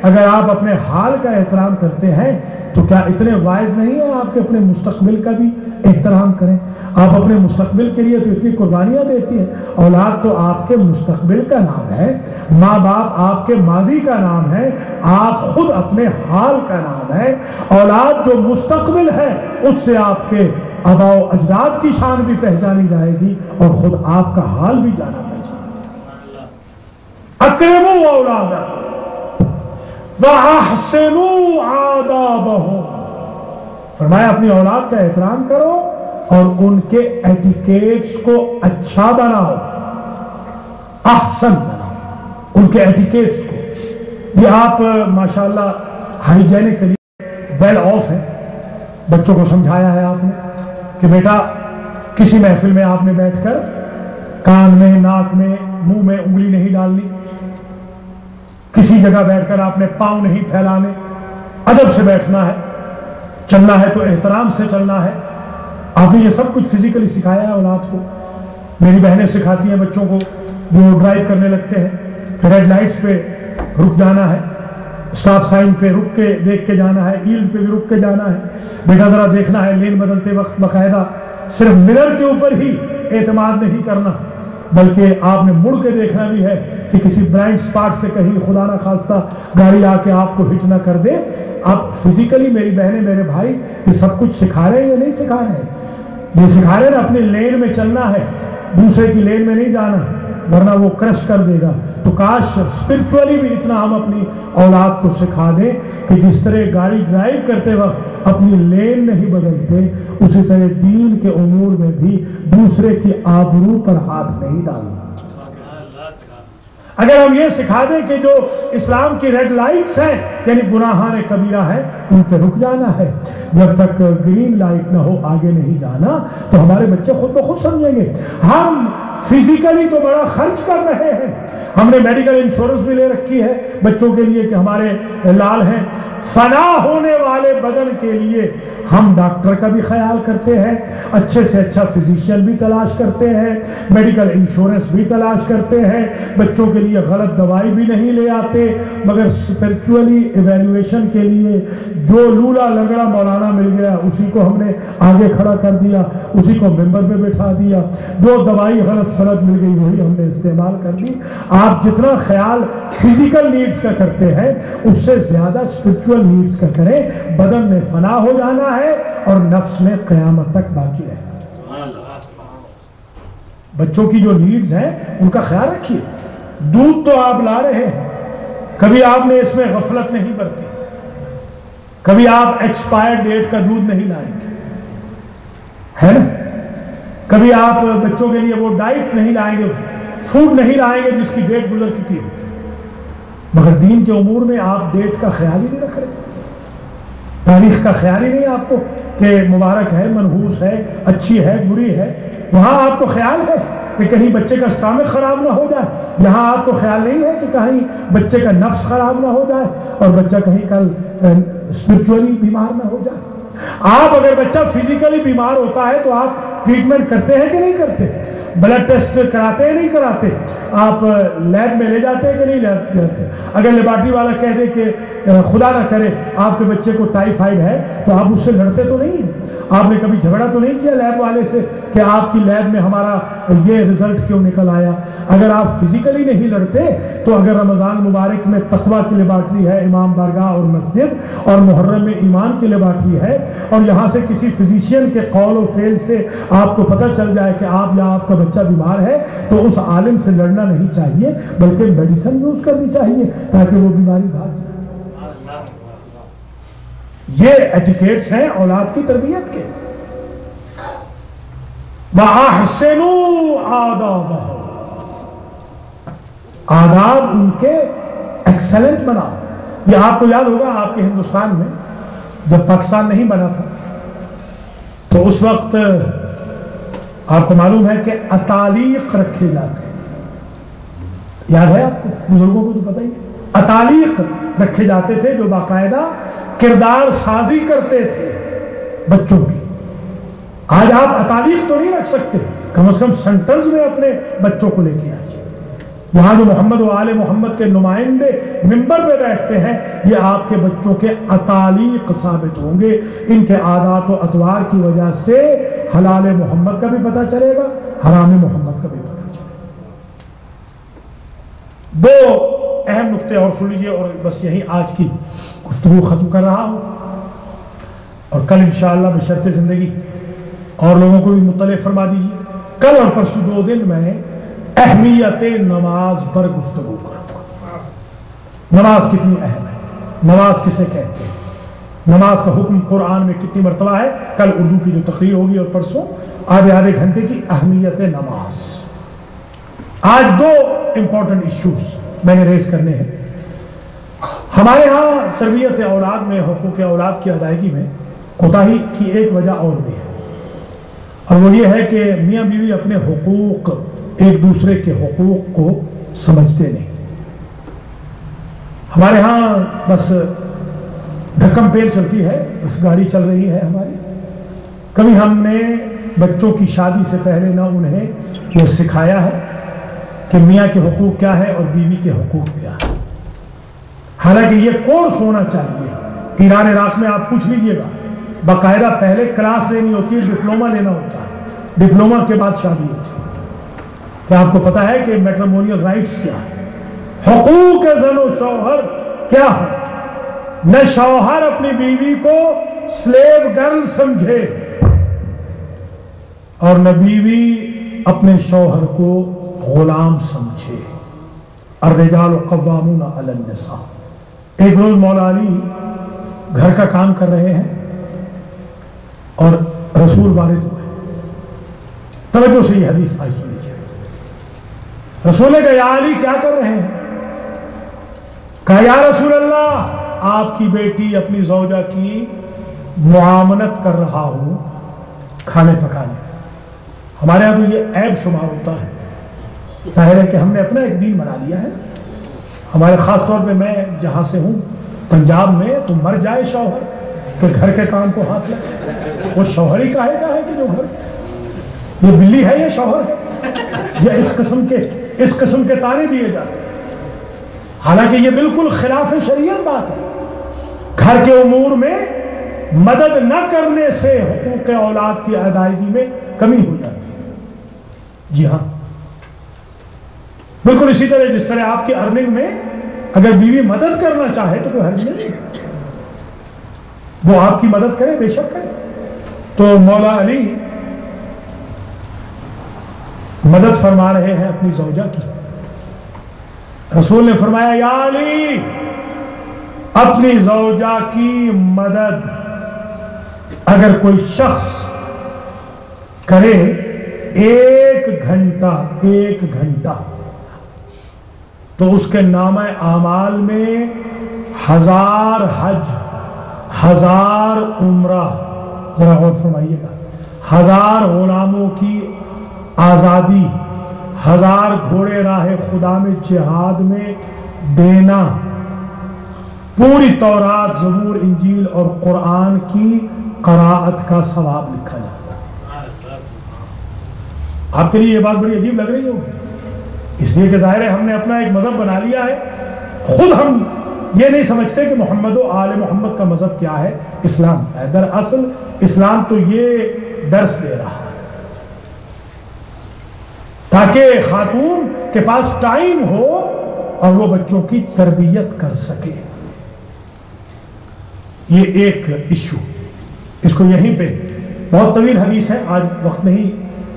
اگر آپ اپنے حال کا احترام کرتے ہیں تو کیا اتنے وائز نہیں ہیں آپ کے اپنے مستقبل کا بھی احترام کریں؟ آپ اپنے مستقبل کے لیے تو اتنی قربانیاں دیتی ہیں. اولاد تو آپ کے مستقبل کا نام ہے, ماں باپ آپ کے ماضی کا نام ہے, آپ خود اپنے حال کا نام ہے. اولاد جو مستقبل ہے اس سے آپ کے آباء و اجداد کی شان بھی پہچانی جائے گی اور خود آپ کا حال بھی جانا پہچانا. اکرموا اولادکم وَأَحْسِنُوا آدَابَهُمْ. فرمایا اپنی اولاد کا احترام کرو اور ان کے ایٹیکیٹس کو اچھا بناؤ, احسن بناؤ ان کے ایٹیکیٹس کو. یہ آپ ماشاءاللہ ہائیجینکلی ویل آف ہیں. بچوں کو سمجھایا ہے آپ نے کہ بیٹا کسی محفل میں آپ نے بیٹھ کر کان میں, ناک میں, منہ میں انگلی نہیں ڈالنی, کسی جگہ بیٹھ کر آپ نے پاؤں نہیں پھیلانے, ادب سے بیٹھنا ہے, چلنا ہے تو احترام سے چلنا ہے. آپ نے یہ سب کچھ فزیکلی سکھایا ہے اولاد کو. میری بہنیں سکھاتی ہیں بچوں کو جو ڈرائیو کرنے لگتے ہیں کہ ریڈ لائٹس پہ رک جانا ہے, اسٹاپ سائن پہ رک کے دیکھ کے جانا ہے, ایلڈ پہ بھی رک کے جانا ہے. بیٹا ذرا دیکھنا ہے لین بدلتے وقت باقاعدہ صرف مرر کے اوپر ہی اعتماد نہیں کرنا بلکہ آپ نے مڑ کے دیکھنا بھی ہے کہ کسی بلائنڈ سپاٹ سے کہیں خدا نہ خواستہ گاڑی آ کے آپ کو ہٹ نہ کر دے. آپ فزیکلی میری بہنیں میرے بھائی یہ سب کچھ سکھا رہے ہیں یا نہیں سکھا رہے ہیں؟ یہ سکھا رہے ہیں اپنے لین میں چلنا ہے, دوسرے کی لین میں نہیں جانا ورنہ وہ کرش کر دے گا. تو کاش اسپرچولی بھی اتنا ہم اپنی اولاد کو سکھا دیں کہ جس طرح گاڑی ڈرائیو کرتے وقت اپنی لین نہیں بدلتے اسی طرح دین کے امور میں بھی دوسرے کی آبرو پر ہاتھ نہیں ڈالنا. اگر ہم یہ سکھا دیں کہ جو اسلام کی ریڈ لائٹس ہیں یعنی گناہان کبیرہ ہیں ان پہ رک جانا ہے, جب تک گرین لائٹ نہ ہو آگے نہیں جانا, تو ہمارے بچے خود بخود سمجھیں گے. ہم فزیکلی تو بڑا خرچ کر رہے ہیں، ہم نے میڈیکل انشورنس بھی لے رکھی ہے بچوں کے لیے کہ ہمارے لال ہیں، فنا ہونے والے بدن کے لیے ہم ڈاکٹر کا بھی خیال کرتے ہیں، اچھے سے اچھا فزیشین بھی تلاش کرتے ہیں، میڈیکل انشورنس بھی تلاش کرتے ہیں، بچوں کے لیے غلط دوائی بھی نہیں لے آتے، مگر اسپرچولی ایویلویشن کے لیے جو لولا لنگڑا مولانا مل گیا اسی کو ہم نے آگے کھڑا کر دیا، اسی کو ممبر پہ بٹھا دیا، جو دوائی غلط سلط مل گئی وہی ہم نے استعمال کر لی۔ آپ جتنا خیال فزیکل نیڈز کا کرتے ہیں اس سے زیادہ اسپرچول نیڈز کا کریں، بدن میں فنا ہو جانا ہے اور نفس میں قیامت تک باقی ہے۔ بچوں کی جو نیڈز ہیں ان کا خیال رکھیے۔ دودھ تو آپ لا رہے ہیں، کبھی آپ نے اس میں غفلت نہیں برتی، کبھی آپ ایکسپائر ڈیٹ کا دودھ نہیں لائیں گے، ہے نا؟ کبھی آپ بچوں کے لیے وہ ڈائٹ نہیں لائیں گے، فوڈ نہیں لائیں گے جس کی ڈیٹ گزر چکی ہو، مگر دین کے امور میں آپ ڈیٹ کا خیال ہی نہیں رکھ رہے، تاریخ کا خیال ہی نہیں آپ کو کہ مبارک ہے، منحوس ہے، اچھی ہے، بری ہے۔ وہاں آپ کو خیال ہے کہ کہیں بچے کا اسٹامک خراب نہ ہو جائے، یہاں آپ کو خیال نہیں ہے کہ کہیں بچے کا نفس خراب نہ ہو جائے اور بچہ کہیں کل اسپرچولی بیمار نہ ہو جائے۔ آپ اگر بچہ فزیکلی بیمار ہوتا ہے تو آپ ٹریٹمنٹ کرتے ہیں کہ نہیں کرتے؟ بلڈ ٹیسٹ کراتے ہیں نہیں کراتے؟ آپ لیب میں لے جاتے ہیں کہ نہیں لے جاتے؟ اگر لیبارٹری والا کہہ دے کہ خدا نہ کرے آپ کے بچے کو ٹائیفائڈ ہے تو آپ اس سے لڑتے تو نہیں ہیں؟ آپ نے کبھی جھگڑا تو نہیں کیا لیب والے سے کہ آپ کی لیب میں ہمارا یہ رزلٹ کیوں نکل آیا؟ اگر آپ فزیکلی نہیں لڑتے تو اگر رمضان مبارک میں تقویٰ کی لیبارٹری ہے، امام بارگاہ اور مسجد، اور محرم میں ایمان کی لیبارٹری ہے، اور یہاں سے کسی فزیشین کے قول و فعل سے آپ کو پتہ چل جائے کہ آپ یا آپ کا بچہ بیمار ہے تو اس عالم سے لڑنا نہیں چاہیے بلکہ میڈیسن یوز کرنی چاہیے تاکہ وہ بیماری بھاگ جائے۔ یہ ایٹیکیٹس ہیں اولاد کی تربیت کے۔ وَأَحْسِنُوا آدَابَهُ، آداب ان کے ایکسلنٹ بناؤ۔ یہ آپ کو یاد ہوگا آپ کے ہندوستان میں جب پاکستان نہیں بنا تھا تو اس وقت آپ کو معلوم ہے کہ اطالیق رکھے جاتے ہیں، یاد ہے آپ کو؟ بزرگوں کو تو پتہ ہی ہے، اطالیق رکھے جاتے تھے جو باقاعدہ کردار سازی کرتے تھے بچوں کی۔ آج آپ اطالیق تو نہیں رکھ سکتے، کم از کم سینٹرز میں اپنے بچوں کو لے کے آئیے۔ یہاں جو محمد و آل محمد کے نمائندے ممبر پہ بیٹھتے ہیں یہ آپ کے بچوں کے اطالیق ثابت ہوں گے۔ ان کے عادات و اطوار کی وجہ سے حلال محمد کا بھی پتہ چلے گا، حرام محمد کا بھی پتہ چلے گا۔ دو اہم نقطے اور سن لیجیے اور بس یہی آج کی گفتگو ختم کر رہا ہوں، اور کل انشاءاللہ بشرط زندگی اور لوگوں کو بھی مطلع فرما دیجیے۔ کل اور پرسوں 2 دن میں اہمیت نماز پر گفتگو کروں گا۔ نماز کتنی اہم ہے، نماز کسے کہتے ہیں، نماز کا حکم قرآن میں کتنی مرتبہ ہے، کل اردو کی جو تقریر ہوگی اور پرسوں آدھے گھنٹے کی اہمیت نماز۔ آج 2 امپورٹنٹ ایشوز میں نے ریز کرنے ہیں۔ ہمارے ہاں تربیت اولاد میں، حقوق اولاد کی ادائیگی میں کوتاہی کی ایک وجہ اور بھی ہے، اور وہ یہ ہے کہ میاں بیوی اپنے حقوق، ایک دوسرے کے حقوق کو سمجھتے نہیں۔ ہمارے ہاں بس دھکم پیر چلتی ہے، بس گاڑی چل رہی ہے ہماری۔ کبھی ہم نے بچوں کی شادی سے پہلے نہ انہیں یہ سکھایا ہے کہ میاں کے حقوق کیا ہے اور بیوی کے حقوق کیا ہے۔ حالانکہ یہ کورس ہونا چاہیے۔ ایران عراق میں آپ پوچھ لیجئے گا، باقاعدہ پہلے کلاس لینی ہوتی ہے، ڈپلومہ لینا ہوتا ہے، ڈپلومہ کے بعد شادی ہوتی ہے۔ کیا آپ کو پتا ہے کہ میٹرمونیل رائٹس کیا ہے، حقوق زن و شوہر کیا ہے؟ نہ شوہر اپنی بیوی کو سلیو گرل سمجھے اور نہ بیوی اپنے شوہر کو غلام سمجھے۔ الرجال قوامون علی النساء۔ ایک روز مولا علی گھر کا کام کر رہے ہیں اور رسول وارد ہوئے۔ توجہ سے یہ حدیث آج سن لیجیے۔ رسول نے کہا یا علی کیا کر رہے ہیں؟ کہا یا رسول اللہ آپ کی بیٹی اپنی زوجہ کی معاملت کر رہا ہوں کھانے پکانے۔ ہمارے ہاں تو یہ عیب شمار ہوتا ہے ظاہر ہے کہ ہم نے اپنا ایک دین بنا لیا ہے. ہمارے خاص طور پہ میں جہاں سے ہوں پنجاب میں، تو مر جائے شوہر کہ گھر کے کام کو ہاتھ لگے. وہ شوہر ہی کہے گا ہے کہ جو گھر، یہ بلی ہے یہ شوہر ہے، یہ اس قسم کے تانے دیے جاتے ہیں. حالانکہ یہ بالکل خلاف شریعت بات ہے. گھر کے امور میں مدد نہ کرنے سے حقوق اولاد کی ادائیگی میں کمی ہو جاتی ہے. جی ہاں، بالکل اسی طرح جس طرح آپ کی ارننگ میں اگر بیوی مدد کرنا چاہے تو کوئی حرج نہیں، وہ آپ کی مدد کرے، بے شک کرے. تو مولا علی مدد فرما رہے ہیں اپنی زوجہ کی. رسول نے فرمایا یا علی، اپنی زوجہ کی مدد اگر کوئی شخص کرے 1 گھنٹہ تو اس کے نامہ اعمال میں 1000 حج، 1000 عمرہ، ذرا غور فرمائیے گا، 1000 غلاموں کی آزادی، 1000 گھوڑے راہ خدا میں جہاد میں دینا، پوری تورات، زبور، انجیل اور قرآن کی قراءت کا ثواب لکھا جاتا ہے. آپ کے لیے یہ بات بڑی عجیب لگ رہی ہوگی، اس لیے کہ ظاہر ہے ہم نے اپنا ایک مذہب بنا لیا ہے. خود ہم یہ نہیں سمجھتے کہ محمد و آل محمد کا مذہب کیا ہے، اسلام کیا ہے. دراصل اسلام تو یہ درس دے رہا ہے تاکہ خاتون کے پاس ٹائم ہو اور وہ بچوں کی تربیت کر سکے. یہ ایک ایشو، اس کو یہیں پہ، بہت طویل حدیث ہے، آج وقت نہیں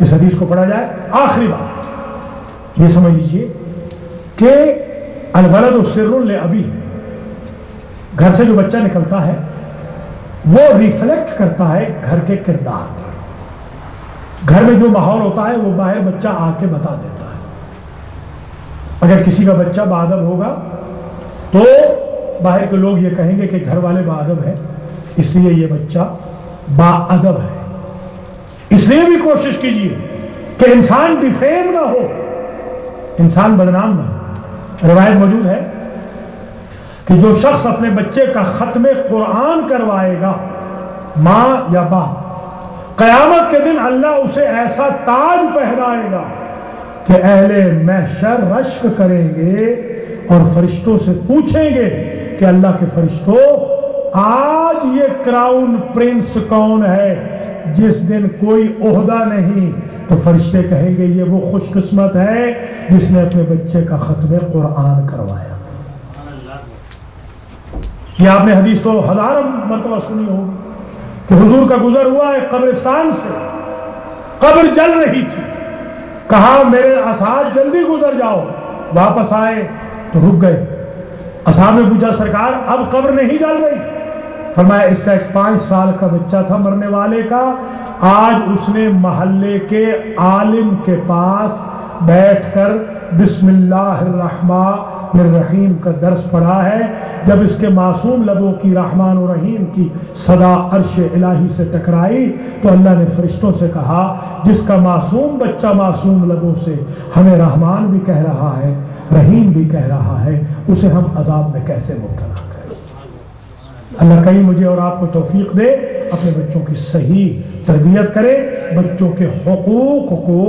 اس حدیث کو پڑھا جائے. آخری بات یہ سمجھ لیجئے کہ الولد سر لابی، گھر سے جو بچہ نکلتا ہے وہ ریفلیکٹ کرتا ہے گھر کے کردار پر. گھر میں جو ماحول ہوتا ہے وہ باہر بچہ آ کے بتا دیتا ہے. اگر کسی کا بچہ باادب ہوگا تو باہر کے لوگ یہ کہیں گے کہ گھر والے باادب ہیں، اس لیے یہ بچہ باادب ہے. اس لیے بھی کوشش کیجیے کہ انسان ڈیفیم نہ ہو، انسان بدنام نہ ہو. روایت موجود ہے کہ جو شخص اپنے بچے کا ختم قرآن کروائے گا، ماں یا باپ، قیامت کے دن اللہ اسے ایسا تاج پہنائے گا کہ اہل محشر رشک کریں گے اور فرشتوں سے پوچھیں گے کہ اللہ کے فرشتوں، آج یہ کراؤن پرنس کون ہے جس دن کوئی عہدہ نہیں؟ تو فرشتے کہیں گے یہ وہ خوش قسمت ہے جس نے اپنے بچے کا ختم قرآن کروایا. یہ آپ نے حدیث تو 1000 مرتبہ سنی ہوگی کہ حضور کا گزر ہوا ہے قبرستان سے، قبر جل رہی تھی، کہا میرے اصحاب جلدی گزر جاؤ. واپس آئے تو رک گئے. اصحاب نے پوچھا سرکار اب قبر نہیں جل رہی؟ فرمایا اس کا ایک 5 سال کا بچہ تھا مرنے والے کا، آج اس نے محلے کے عالم کے پاس بیٹھ کر بسم اللہ الرحمن الرحیم کا درس پڑھا ہے. جب اس کے معصوم لبوں کی رحمان و رحیم کی صدا عرش الہی سے ٹکرائی تو اللہ نے فرشتوں سے کہا جس کا معصوم بچہ معصوم لبوں سے ہمیں رحمان بھی کہہ رہا ہے، رحیم بھی کہہ رہا ہے، اسے ہم عذاب میں کیسے مبتلا کریں. اللہ کہیں مجھے اور آپ کو توفیق دے، اپنے بچوں کی صحیح تربیت کرے، بچوں کے حقوق کو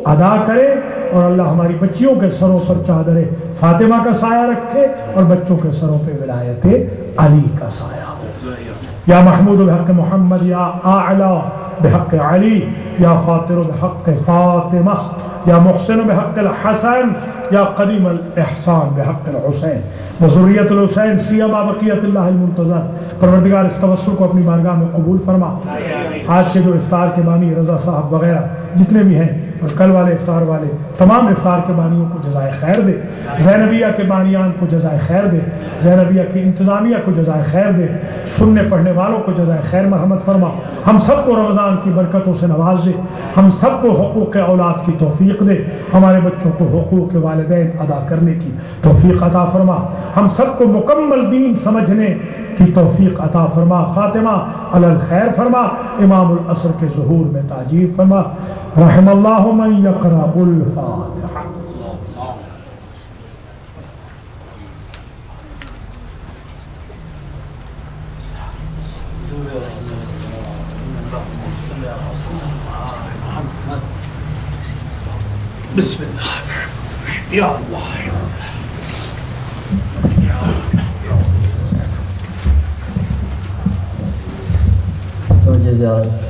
ادا کرے، اور اللہ ہماری بچیوں کے سروں پر چادر فاطمہ کا سایہ رکھے اور بچوں کے سروں پہ ولایت علی کا سایہ ہو. یا محمود بحق محمد، یا اعلی بحق علی، یا فاطر بحق فاطمہ، یا محسن بحق الحسن، یا قدیم الاحسان بحق الحسین وذریت الحسین سیما بقیت اللہ المنتظر. پروردگار اس توسل کو اپنی بارگاہ میں قبول فرما. آج سے جو افطار کے بانی رضا صاحب وغیرہ جتنے بھی ہیں اور کل والے افطار والے تمام افطار کے بانیوں کو جزائے خیر دے، زینبیہ کے بانیان کو جزائے خیر دے، زینبیہ کی انتظامیہ کو جزائے خیر دے، سننے پڑھنے والوں کو جزائے خیر مرحمت فرما. ہم سب کو رمضان کی برکتوں سے نواز دے، ہم سب کو حقوق اولاد کی توفیق دے، ہمارے بچوں کو حقوق والدین ادا کرنے کی توفیق عطا فرما، ہم سب کو مکمل دین سمجھنے کی توفیق عطا فرما، خاتمہ علی الخیر فرما، امام العصر کے ظہور میں تاجیل فرما. رحم اللہ من یقرأ الفاتحہ. بسم الله يا الله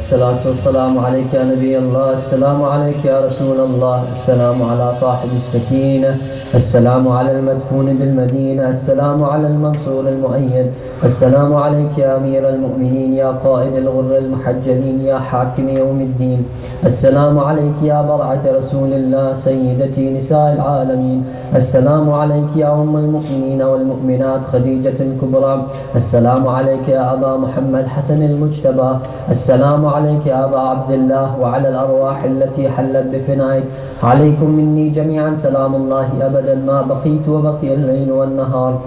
الصلاة والسلام عليك يا نبي الله، السلام عليك يا رسول الله، السلام على صاحب السكينة، السلام على المدفون بالمدينة، السلام على المنصور المؤيد، السلام عليك يا أمير المؤمنين، يا قائد الغر المحجلين، يا حاكم يوم الدين، السلام عليك يا برعة رسول الله، سيدتي نساء العالمين، السلام عليك يا أم المؤمنين والمؤمنات خديجة الكبرى، السلام عليك يا أبا محمد حسن المجتبى، السلام عليك يا أبا عبد الله، وعلى الأرواح التي حلت بفنائك، عليكم مني جميعا سلام الله أبدا ما بقيت وبقي الليل والنهار،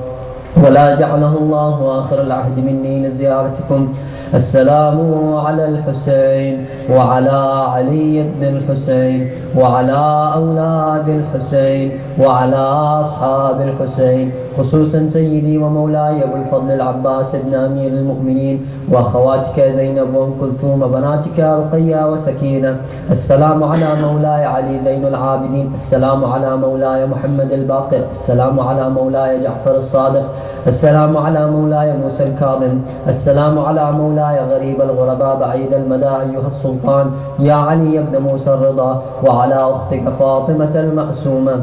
ولا جعله الله آخر العهد مني لزيارتكم. السلام على الحسين وعلى علي بن الحسين وعلى أولاد الحسين وعلى أصحاب الحسين، خصوصا سيدي ومولاي أبو الفضل العباس بن أمير المؤمنين، وأخواتك زينب وأم كلثوم، وبناتك رقية وسكينة. السلام على مولاي علي زين العابدين، السلام على مولاي محمد الباقر، السلام على مولاي جعفر الصادق، السلام على مولاي موسى الكاظم، السلام على مولاي غريب الغرباء بعيد المدى أيها السلطان يا علي بن موسى الرضا، وعلى أختك فاطمة المأسومة.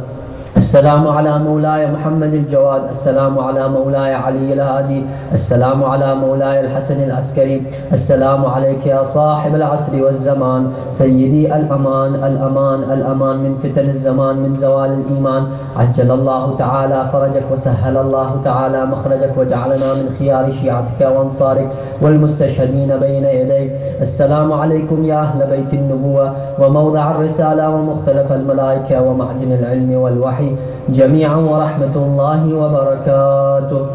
السلام على مولاي محمد الجواد، السلام على مولاي علي الهادي، السلام على مولاي الحسن العسكري، السلام عليك يا صاحب العصر والزمان، سيدي الأمان الأمان الأمان من فتن الزمان، من زوال الإيمان، عجل الله تعالى فرجك وسهل الله تعالى مخرجك، وجعلنا من خيار شيعتك وأنصارك والمستشهدين بين يديك. السلام عليكم يا أهل بيت النبوة وموضع الرسالة ومختلف الملائكة ومعدن العلم والوحي جميعا، ورحمة الله وبركاته.